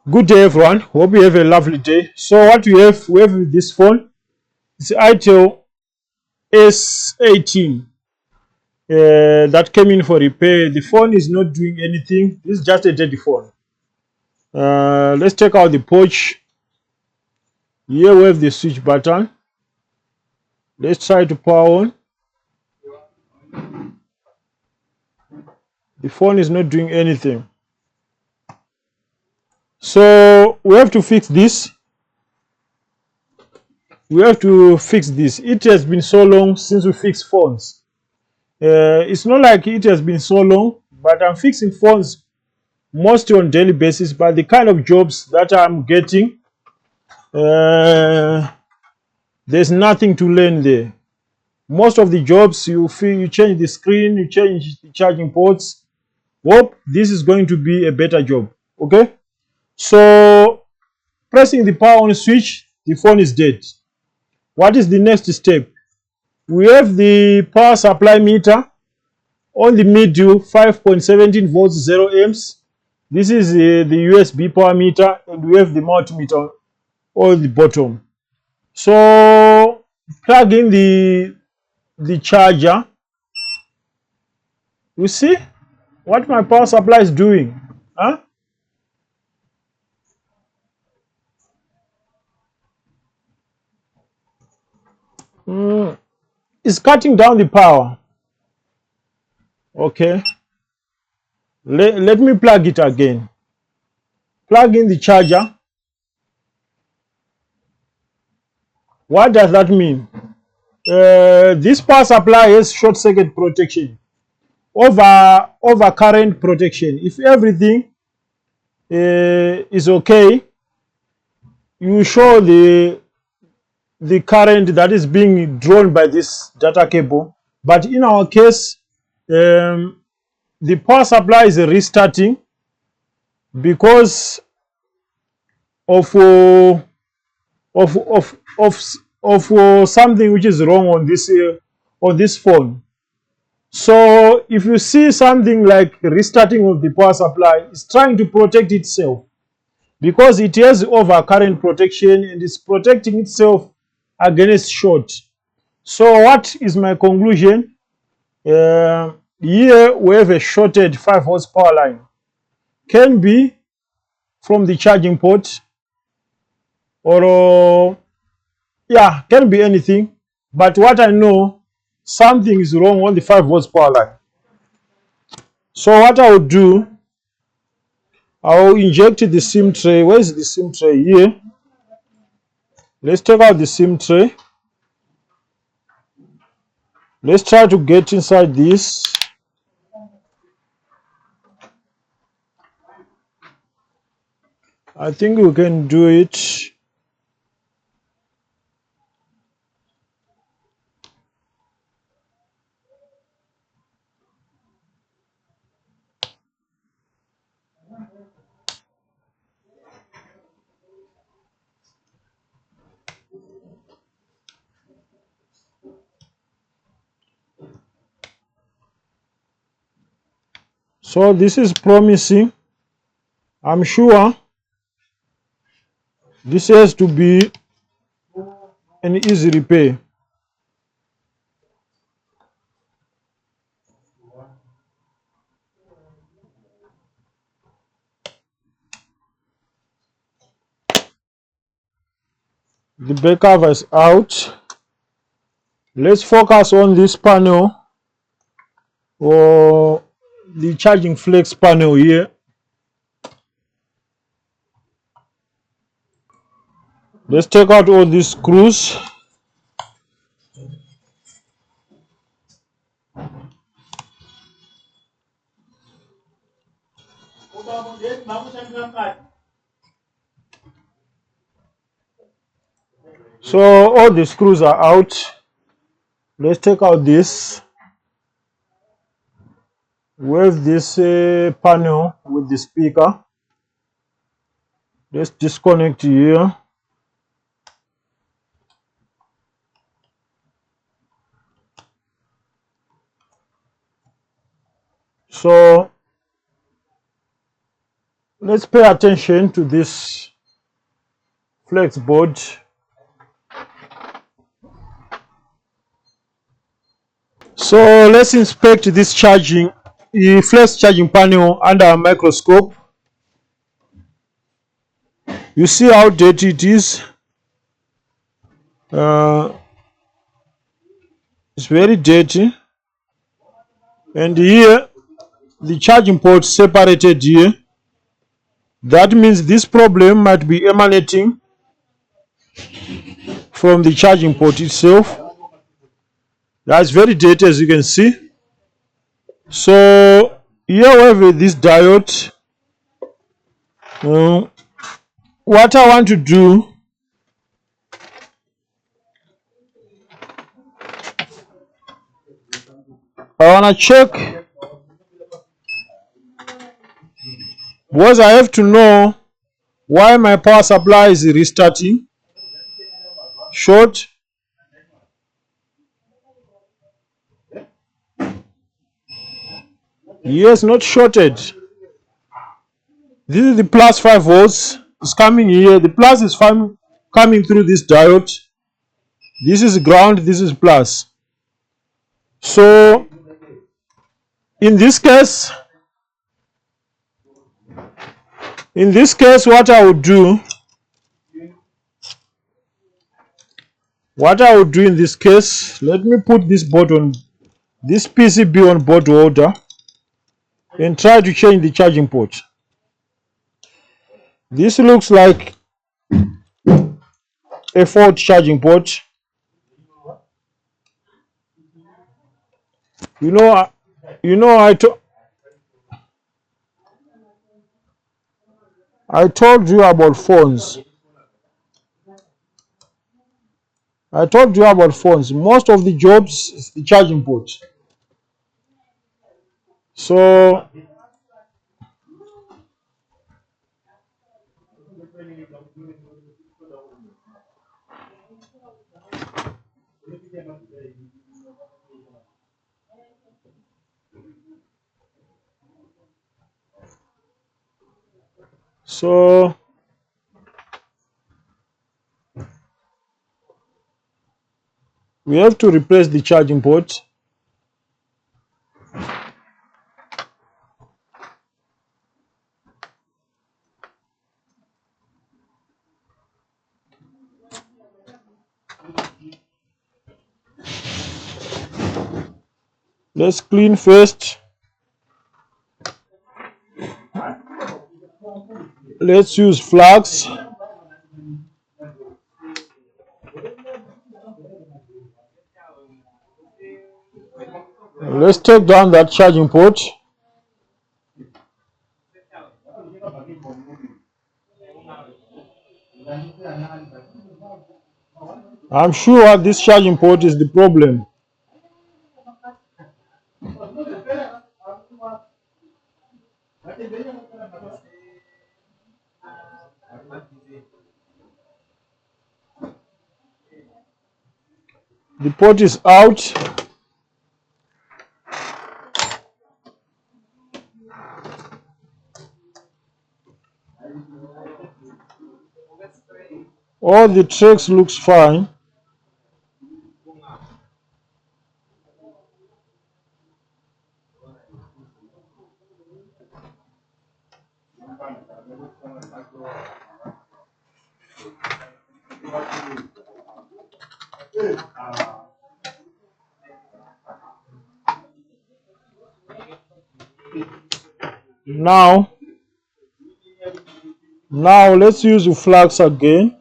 Good day, everyone. Hope you have a lovely day. So what we have with this phone is Itel s18 that came in for repair. The phone is not doing anything. This is just a dirty phone. Let's take out the pouch. Here we have the switch button. Let's try to power on. The phone is not doing anything. So we have to fix this. It has been so long since we fixed phones. It's not like it has been so long, but I'm fixing phones mostly on daily basis. But the kind of jobs that I'm getting, there's nothing to learn there. Most of the jobs you change the screen, you change the charging ports. Hope this is going to be a better job. Okay, so pressing the power on switch, the phone is dead. What is the next step? We have the power supply meter on the middle, 5.17 volts, 0 amps. This is the USB power meter, and we have the multimeter on the bottom. So plug in the charger. You see what my power supply is doing? Huh? It's cutting down the power. Okay. Let me plug it again. Plug in the charger. What does that mean? This power supply has short circuit protection over current protection. If everything is okay, you show the current that is being drawn by this data cable. But in our case, the power supply is restarting because of something which is wrong on this phone. So if you see something like restarting of the power supply, it's trying to protect itself because it has overcurrent protection and it's protecting itself against short. So what is my conclusion? Here we have a shorted 5 volts power line. Can be from the charging port or can be anything. But what I know, something is wrong on the 5 volts power line. So what I will do, I will inject the SIM tray. Where is the SIM tray? Here. Let's take out the SIM tray. Let's try to get inside this. I think we can do it. So this is promising. I'm sure this has to be an easy repair. The back cover is out. Let's focus on this panel or the charging flex panel here. Let's take out all these screws. So all the screws are out. Let's take out this. We have this panel with the speaker. Let's disconnect here. So let's pay attention to this flex board. So let's inspect this flex charging panel under a microscope. You see how dirty it is. It's very dirty. And here, the charging port separated here. That means this problem might be emanating from the charging port itself. That's very dirty, as you can see. So here we have this diode. What I want to do, I want to check, because I have to know why my power supply is restarting short. Yes, not shorted. This is the plus 5 volts. It's coming here. The plus is coming through this diode. This is ground. This is plus. So in this case, what I would do in this case, let me put this PCB on board holder and try to change the charging port. This looks like a fault charging port. I told you about phones. Most of the jobs is the charging port. So we have to replace the charging port. Let's clean first. Let's use flags. Let's take down that charging port. I'm sure this charging port is the problem. The port is out. All the tracks looks fine. Now let's use the flags again.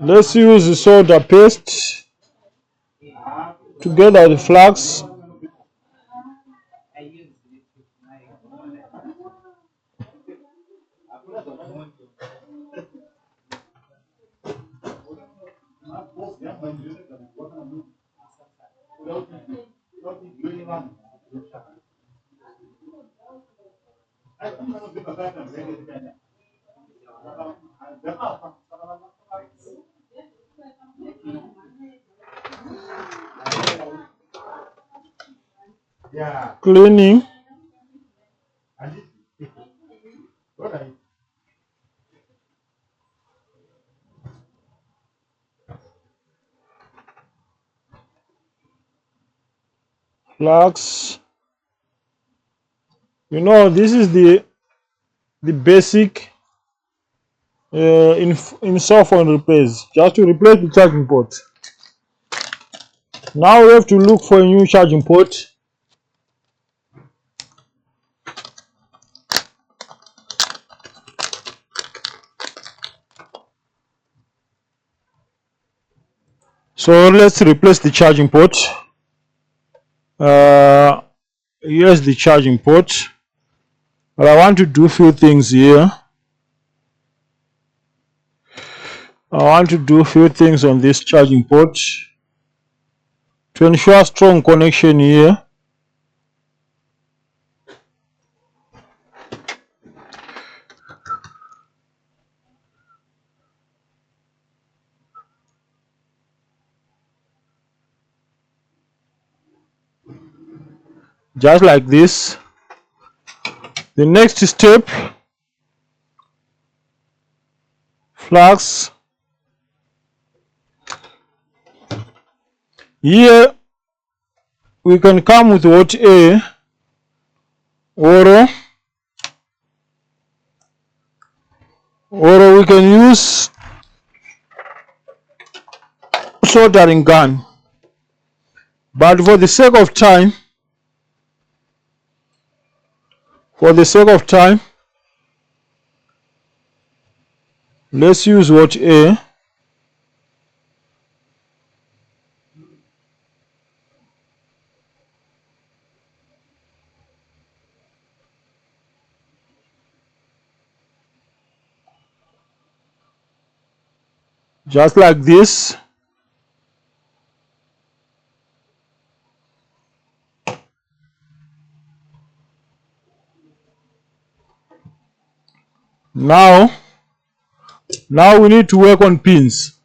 Let's use the solder paste together the flags. cleaning. Flux. You know, this is the basic in cell phone repairs, just to replace the charging port. Now we have to look for a new charging port. So let's replace the charging port. Here's the charging port, but I want to do a few things here. I want to do a few things on this charging port to ensure strong connection here. Just like this. The next step, flux. Here we can come with what A, or we can use soldering gun. But for the sake of time, let's use what A. Just like this. Now we need to work on pins.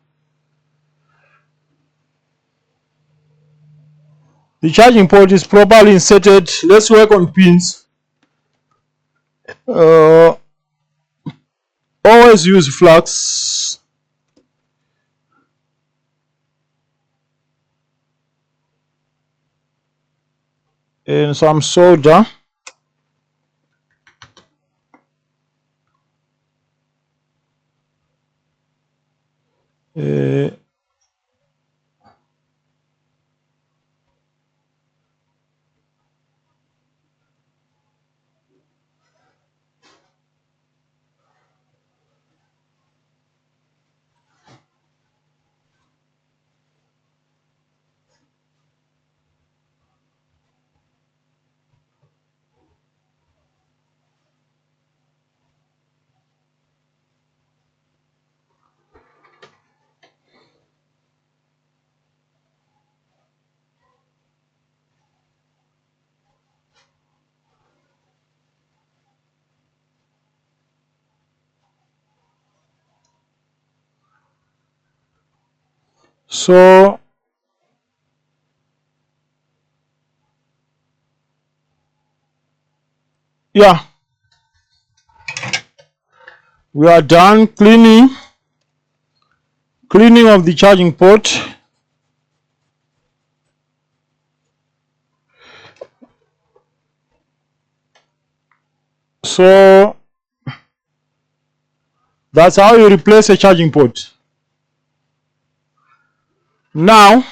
The charging port is properly inserted. Let's work on pins. Always use flux. And some solder. So yeah, we are done cleaning of the charging port. So that's how you replace a charging port. Now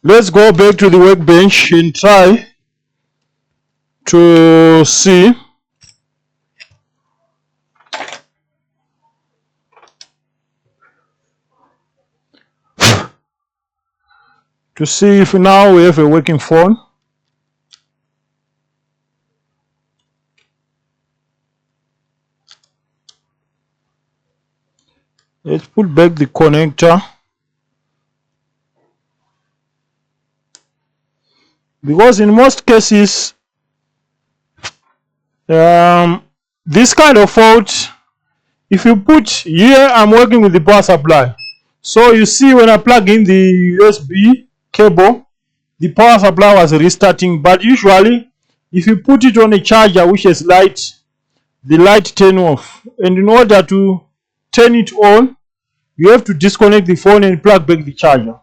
let's go back to the workbench and try to see if now we have a working phone. Let's put back the connector, because in most cases this kind of fault, if you put here, I'm working with the power supply, so you see when I plug in the USB cable, the power supply was restarting. But usually if you put it on a charger which has light, the light turn off, and in order to turn it on, you have to disconnect the phone and plug back the charger.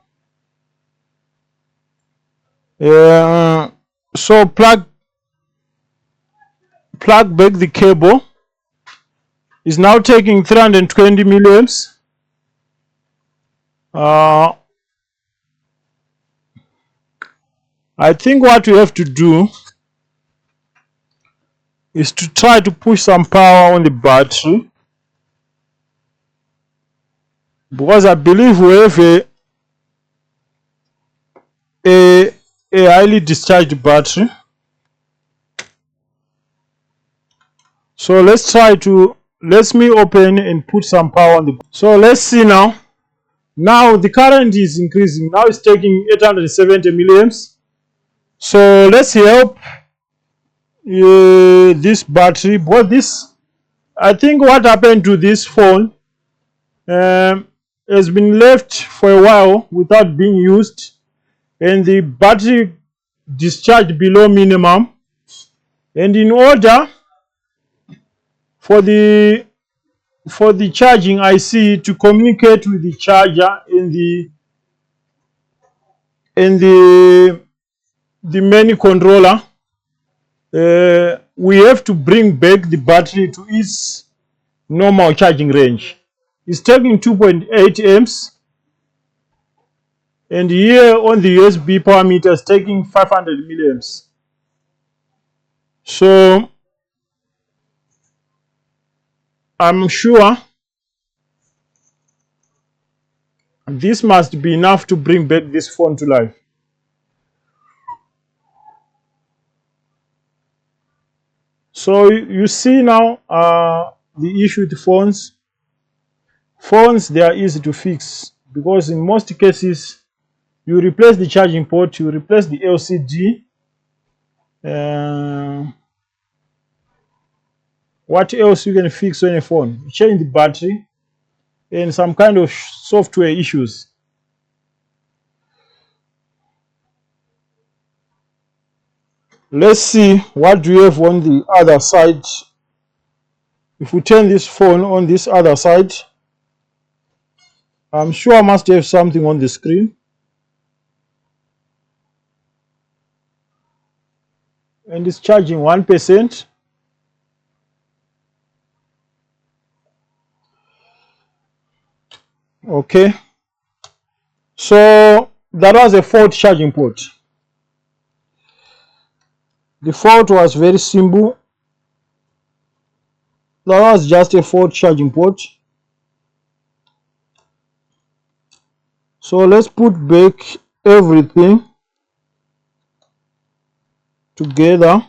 So plug back the cable. Is now taking 320 milliamps. I think what we have to do is to try to push some power on the battery, because I believe we have a highly discharged battery. So let me open and put some power on the. So let's see now. Now the current is increasing. Now it's taking 870 milliamps. So let's help this battery. But this, I think what happened to this phone has been left for a while without being used, and the battery discharged below minimum. And in order for the charging IC to communicate with the charger in the main controller, we have to bring back the battery to its normal charging range. It's taking 2.8 amps, and here on the USB power meter is taking 500 milliamps. So I'm sure this must be enough to bring back this phone to life. So you see now the issue with phones. Phones, they are easy to fix, because in most cases you replace the charging port, you replace the LCD. What else you can fix on a phone? You change the battery and some kind of software issues. Let's see what do we have on the other side. If we turn this phone on this other side, I'm sure I must have something on the screen. And it's charging 1%. Okay. So that was a fault charging port. The fault was very simple. That was just a fault charging port. So let's put back everything together.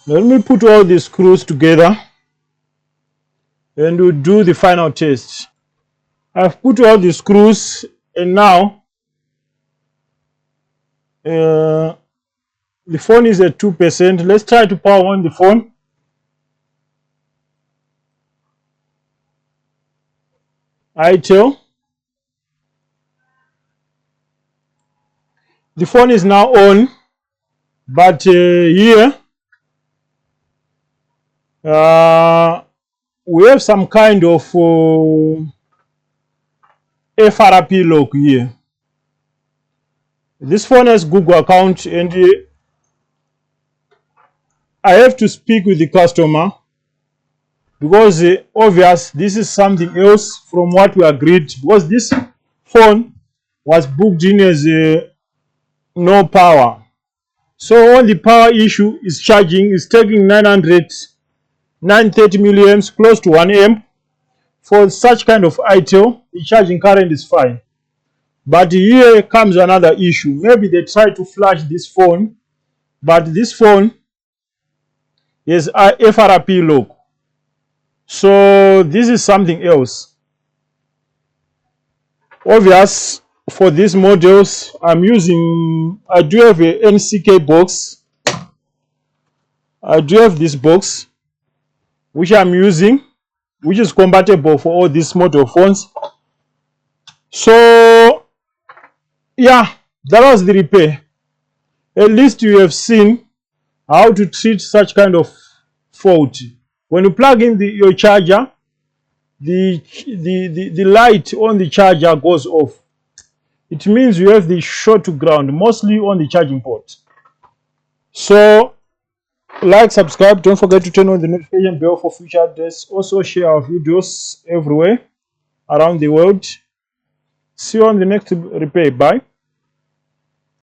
Let me put all the screws together and we'll do the final test. I've put all the screws, and now the phone is at 2%. Let's try to power on the phone. Itel. The phone is now on, but here we have some kind of FRP lock here. This phone has Google account, and I have to speak with the customer, because obvious this is something else from what we agreed, because this phone was booked in as no power. So on the power issue is charging, is taking 930 milliamps, close to 1 amp. For such kind of Itel, the charging current is fine. But here comes another issue. Maybe they try to flash this phone, but this phone is a FRP lock. So this is something else. Obvious, for these models, I do have a NCK box. I do have this box which I'm using, which is compatible for all these model phones. So yeah, that was the repair. At least you have seen how to treat such kind of fault. When you plug in your charger, the light on the charger goes off. It means you have the short to ground, mostly on the charging port. So like, subscribe, don't forget to turn on the notification bell for future updates. Also share our videos everywhere around the world. See you on the next repair. Bye.